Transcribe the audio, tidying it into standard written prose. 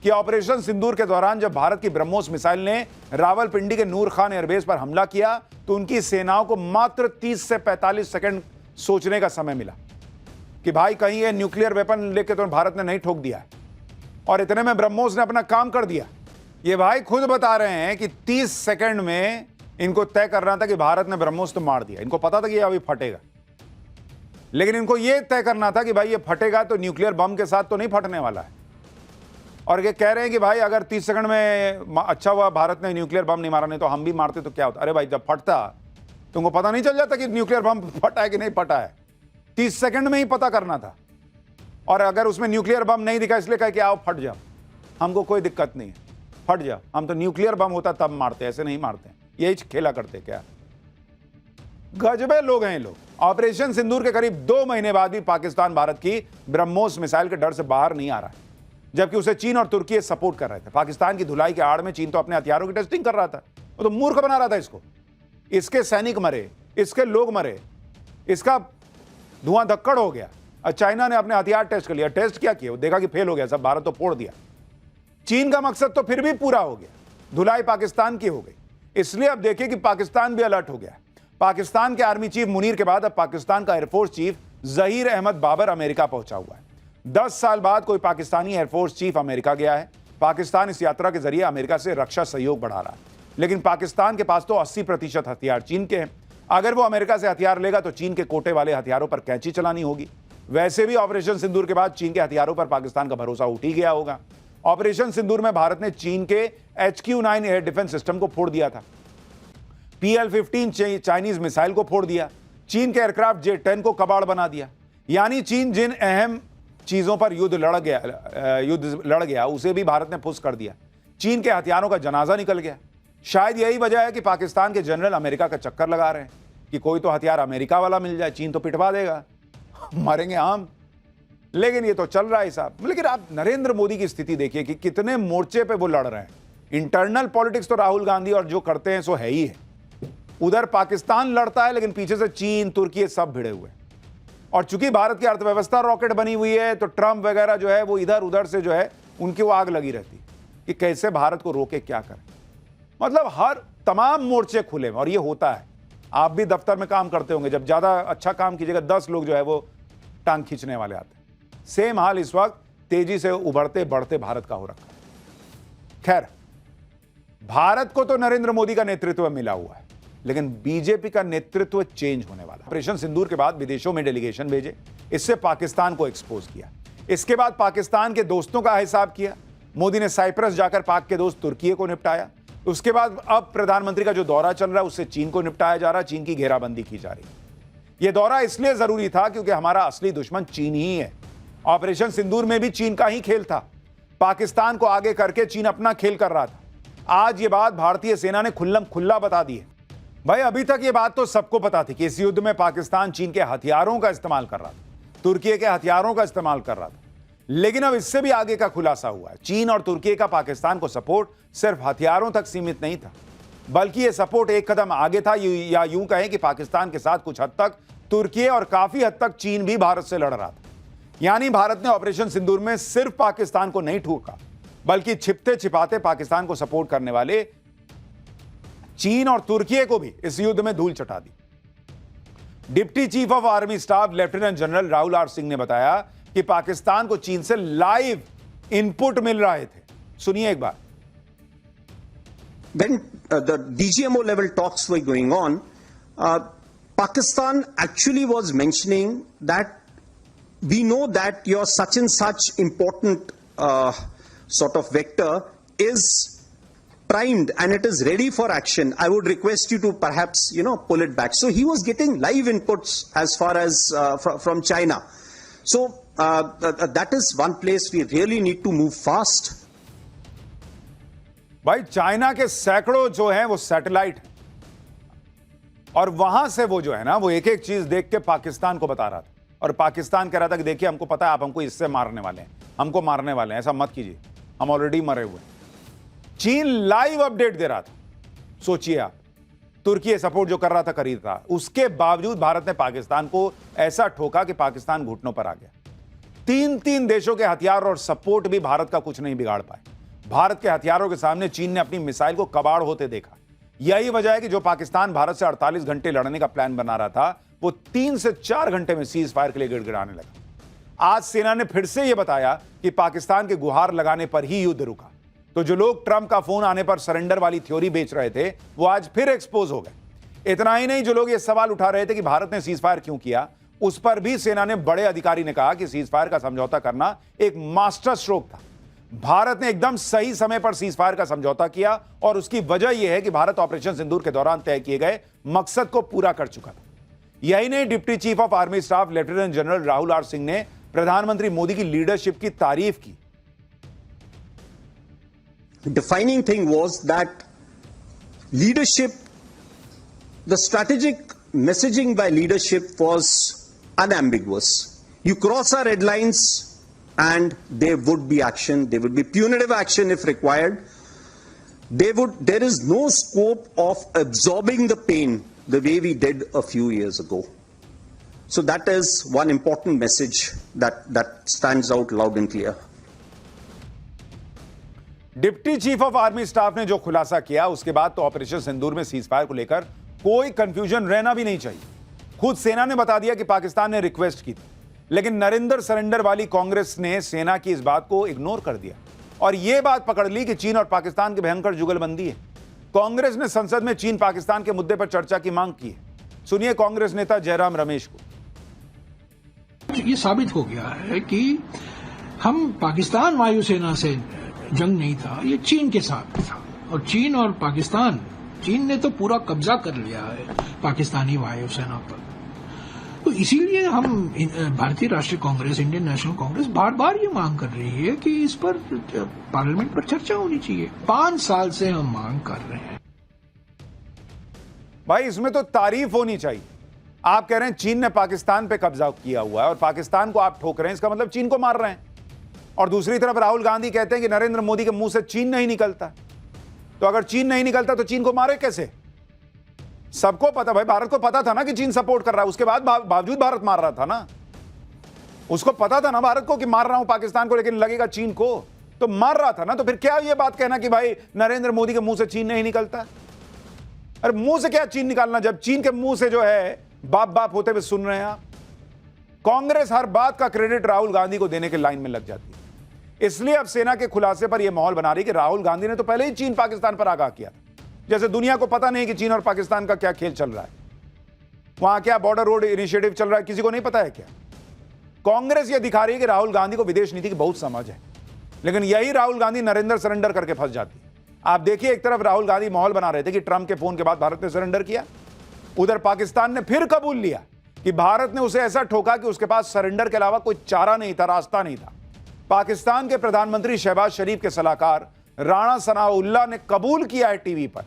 कि ऑपरेशन सिंदूर के दौरान जब भारत की ब्रह्मोस मिसाइल ने रावलपिंडी के नूर खान एयरबेस पर हमला किया तो उनकी सेनाओं को मात्र 30 से 45 सेकंड सोचने का समय मिला कि भाई कहीं ये न्यूक्लियर वेपन लेके तो भारत ने नहीं ठोक दिया है, और इतने में ब्रह्मोस ने अपना काम कर दिया। ये भाई खुद बता रहे हैं कि 30 सेकंड में इनको तय करना था कि भारत ने ब्रह्मोस तो मार दिया। इनको पता था कि ये अभी फटेगा, लेकिन इनको ये तय करना था कि भाई ये फटेगा तो न्यूक्लियर बम के साथ तो नहीं फटने वाला है। और ये कह रहे हैं कि भाई अगर 30 सेकंड में अच्छा हुआ भारत ने न्यूक्लियर बम नहीं मारा, नहीं तो हम भी मारते तो क्या होता। अरे भाई जब फटता तुमको पता नहीं चल जाता कि न्यूक्लियर बम फटा है कि नहीं फटा है? 30 सेकंड में ही पता करना था। और अगर उसमें न्यूक्लियर बम नहीं दिखा इसलिए कहा कि आओ फट जाओ, हमको कोई दिक्कत नहीं है, फट जाओ, हम तो न्यूक्लियर बम होता तब मारते, ऐसे नहीं मारते, यही खेला करते। क्या गजबे लोग हैं लोग। ऑपरेशन सिंदूर के करीब 2 महीने बाद भी पाकिस्तान भारत की ब्रह्मोस मिसाइल के डर से बाहर नहीं आ रहा है, जबकि उसे चीन और तुर्की सपोर्ट कर रहे थे। पाकिस्तान की धुलाई के आड़ में चीन तो अपने हथियारों की टेस्टिंग कर रहा था, वो तो मूर्ख बना रहा था इसको। इसके सैनिक मरे, इसके लोग मरे, इसका धुआं धक्कड़ हो गया। और चाइना ने अपने हथियार टेस्ट कर लिया। टेस्ट क्या किया? देखा कि फेल हो गया सब, भारत तो फोड़ दिया। चीन का मकसद तो फिर भी पूरा हो गया, धुलाई पाकिस्तान की हो गई। इसलिए अब देखिए कि पाकिस्तान भी अलर्ट हो गया। पाकिस्तान के आर्मी चीफ मुनीर के बाद अब पाकिस्तान का air force chief Zaheer Ahmed Babar America पहुंचा हुआ है। 10 साल बाद कोई पाकिस्तानी एयरफोर्स चीफ अमेरिका गया है। पाकिस्तान इस यात्रा के जरिए अमेरिका से रक्षा सहयोग बढ़ा रहा है, लेकिन पाकिस्तान के पास तो 80% हथियार चीन के हैं। अगर वो अमेरिका से हथियार लेगा तो चीन के कोटे वाले हथियारों पर कैंची चलानी होगी। वैसे भी ऑपरेशन सिंदूर के बाद चीन के हथियारों पर पाकिस्तान का भरोसा उठ ही गया होगा। ऑपरेशन सिंदूर में भारत ने चीन के HQ-9 एयर डिफेंस सिस्टम को फोड़ दिया था, PL-15 चाइनीज मिसाइल को फोड़ दिया, चीन के एयरक्राफ्ट J-10 को कबाड़ बना दिया। यानी चीन जिन अहम चीजों पर युद्ध लड़ गया उसे भी भारत ने फुस कर दिया। चीन के हथियारों का जनाजा निकल गया। शायद यही वजह है कि पाकिस्तान के जनरल अमेरिका का चक्कर लगा रहे हैं कि कोई तो हथियार अमेरिका वाला मिल जाए, चीन तो पिटवा देगा, मरेंगे हम। लेकिन ये तो चल रहा है साहब। लेकिन आप नरेंद्र मोदी की स्थिति देखिए कि कितने मोर्चे पे वो लड़ रहे हैं। इंटरनल पॉलिटिक्स तो राहुल गांधी और जो करते हैं सो है ही है। उधर पाकिस्तान लड़ता है, लेकिन पीछे से चीन, तुर्की सब भिड़े हुए। और चूंकि भारत की अर्थव्यवस्था रॉकेट बनी हुई है, तो ट्रंप वगैरह जो है वो इधर उधर से जो है उनकी वो आग लगी रहती कि कैसे भारत को रोके, क्या करें। मतलब हर तमाम मोर्चे खुले और ये होता है। आप भी दफ्तर में काम करते होंगे, जब ज्यादा अच्छा काम कीजिएगा 10 लोग जो है वो टांग खींचने वाले आते हैं। सेम हाल इस वक्त तेजी से उभरते बढ़ते भारत का हो रखा है। खैर, भारत को तो नरेंद्र मोदी का नेतृत्व मिला हुआ है, लेकिन बीजेपी का नेतृत्व चेंज होने वाला है। ऑपरेशन सिंदूर के बाद विदेशों में डेलीगेशन भेजे, इससे पाकिस्तान को एक्सपोज किया। इसके बाद पाकिस्तान के दोस्तों का हिसाब किया। मोदी ने साइप्रस जाकर पाक के दोस्त तुर्की को निपटाया। उसके बाद अब प्रधानमंत्री का जो दौरा चल रहा है उससे चीन को निपटाया जा रहा है, चीन की घेराबंदी की जा रही है। यह दौरा इसलिए जरूरी था क्योंकि हमारा असली दुश्मन चीन ही है। ऑपरेशन सिंदूर में भी चीन का ही खेल था। पाकिस्तान को आगे करके चीन अपना खेल कर रहा था। आज ये बात भारतीय सेना ने खुल्लम खुल्ला बता दी है। भाई अभी तक ये बात तो सबको पता थी कि इस युद्ध में पाकिस्तान चीन के हथियारों का इस्तेमाल कर रहा था, तुर्की के हथियारों का इस्तेमाल कर रहा था। लेकिन अब इससे भी आगे का खुलासा हुआ है। चीन और तुर्की का पाकिस्तान को सपोर्ट सिर्फ हथियारों तक सीमित नहीं था, बल्कि यह सपोर्ट एक कदम आगे था, या यूं कहें कि पाकिस्तान के साथ कुछ हद तक तुर्की और काफी हद तक चीन भी भारत से लड़ रहा था। यानी भारत ने ऑपरेशन सिंदूर में सिर्फ पाकिस्तान को नहीं ठोका, बल्कि छिपते छिपाते पाकिस्तान को सपोर्ट करने वाले चीन और तुर्की को भी इस युद्ध में धूल चटा दी। Deputy chief of army staff lieutenant general Rahul R Singh ने बताया कि पाकिस्तान को चीन से लाइव इनपुट मिल रहे थे। सुनिए एक बार। When the DGMO level talks were going on, Pakistan actually was mentioning that we know that your such and such important sort of vector is primed and it is ready for action. I would request you to perhaps, pull it back. So he was getting live inputs as far as from China. So that is one place we really need to move fast. भाई China के सैकड़ों जो हैं वो satellite हैं, और वहां से वो जो है ना वो एक एक चीज देख के पाकिस्तान को बता रहा था। और पाकिस्तान कह रहा था कि देखिए हमको पता है आप हमको इससे मारने वाले हैं, हमको मारने वाले हैं, ऐसा मत कीजिए, हम ऑलरेडी मरे हुए हैं। चीन लाइव अपडेट दे रहा था। सोचिए आप, तुर्की सपोर्ट जो कर रहा था उसके बावजूद भारत ने पाकिस्तान को ऐसा ठोका कि पाकिस्तान घुटनों पर आ गया। तीन देशों के हथियार और सपोर्ट भी भारत का कुछ नहीं बिगाड़ पाए। भारत के हथियारों के सामने चीन ने अपनी मिसाइल को कबाड़ होते देखा। यही वजह है कि जो पाकिस्तान भारत से 48 घंटे लड़ने का प्लान बना रहा था, वो 3 से 4 घंटे में सीज फायर के लिए गिड़गिड़ाने लगा। आज सेना ने फिर से यह बताया कि पाकिस्तान के गुहार लगाने पर ही युद्ध रुका। तो जो लोग ट्रंप का फोन आने पर सरेंडर वाली थ्योरी बेच रहे थे, वो आज फिर एक्सपोज हो गए। इतना ही नहीं, जो लोग ये सवाल उठा रहे थे कि भारत ने सीज फायर क्यों किया, उस पर भी सेना ने बड़े अधिकारी ने कहा कि सीज फायर का समझौता करना एक मास्टर स्ट्रोक था। भारत ने एकदम सही समय पर सीज फायर का समझौता किया और उसकी वजह यह है कि भारत ऑपरेशन सिंदूर के दौरान तय किए गए मकसद को पूरा कर चुका था। यही नहीं, deputy chief of army staff lieutenant general Rahul R Singh ने प्रधानमंत्री मोदी की लीडरशिप की तारीफ की। Defining thing was that leadership, the strategic messaging by leadership was unambiguous. You cross our red lines and there would be action, there would be punitive action if required. There is no scope of absorbing the pain the way we did a few years ago. So that is one important message that stands out loud and clear. Deputy chief of army staff ने जो खुलासा किया, उसके बाद तो operation सिंदूर में cease fire को लेकर कोई कंफ्यूजन रहना भी नहीं चाहिए। खुद सेना ने बता दिया कि पाकिस्तान ने रिक्वेस्ट की थी, लेकिन नरेंद्र सरेंडर वाली कांग्रेस ने सेना की इस बात को इग्नोर कर दिया और यह बात पकड़ ली कि चीन और पाकिस्तान की भयंकर जुगलबंदी है। कांग्रेस ने संसद में चीन पाकिस्तान के मुद्दे पर चर्चा की मांग की है। सुनिए कांग्रेस नेता जयराम रमेश को। ये साबित हो गया है कि हम पाकिस्तान वायुसेना से जंग नहीं था, ये चीन के साथ था। और चीन और पाकिस्तान, चीन ने तो पूरा कब्जा कर लिया है पाकिस्तानी वायुसेना पर। तो इसीलिए हम भारतीय राष्ट्रीय कांग्रेस, इंडियन नेशनल कांग्रेस बार बार ये मांग कर रही है कि इस पर पार्लियामेंट पर चर्चा होनी चाहिए। 5 साल से हम मांग कर रहे हैं। भाई इसमें तो तारीफ होनी चाहिए। आप कह रहे हैं चीन ने पाकिस्तान पे कब्जा किया हुआ है और पाकिस्तान को आप ठोक रहे हैं, इसका मतलब चीन को मार रहे हैं। और दूसरी तरफ राहुल गांधी कहते हैं कि नरेंद्र मोदी के मुंह से चीन नहीं निकलता। तो अगर चीन नहीं निकलता तो चीन को मारे कैसे? सबको पता, भाई भारत को पता था ना कि चीन सपोर्ट कर रहा है, उसके बाद बावजूद भारत मार रहा था ना। उसको पता था ना भारत को कि मार रहा हूं पाकिस्तान को, लेकिन लगेगा चीन को, तो मार रहा था ना। तो फिर क्या ये बात कहना कि भाई नरेंद्र मोदी के मुंह से चीन नहीं निकलता? अरे मुंह से क्या चीन निकालना, जब चीन के मुंह से जो है बाप बाप होते हुए सुन रहे हैं आप। कांग्रेस हर बात का क्रेडिट राहुल गांधी को देने के लाइन में लग जाती है। इसलिए अब सेना के खुलासे पर यह माहौल बना रही कि राहुल गांधी ने तो पहले ही चीन पाकिस्तान पर आगाह किया, जैसे दुनिया को पता नहीं कि चीन और पाकिस्तान का क्या खेल चल रहा है, वहां क्या बॉर्डर रोड इनिशिएटिव चल रहा है, किसी को नहीं पता है क्या? कांग्रेस यह दिखा रही है कि राहुल गांधी को विदेश नीति की बहुत समझ है, लेकिन यही राहुल गांधी नरेंद्र सरेंडर करके फंस जाती है। आप देखिए, एक तरफ राहुल गांधी माहौल बना रहे थे कि ट्रंप के फोन के बाद भारत ने सरेंडर किया, उधर पाकिस्तान ने फिर कबूल लिया कि भारत ने उसे ऐसा ठोका कि उसके पास सरेंडर के अलावा कोई चारा नहीं था, रास्ता नहीं था। पाकिस्तान के प्रधानमंत्री शहबाज शरीफ के सलाहकार राणा सनाउल्लाह ने कबूल किया है टीवी पर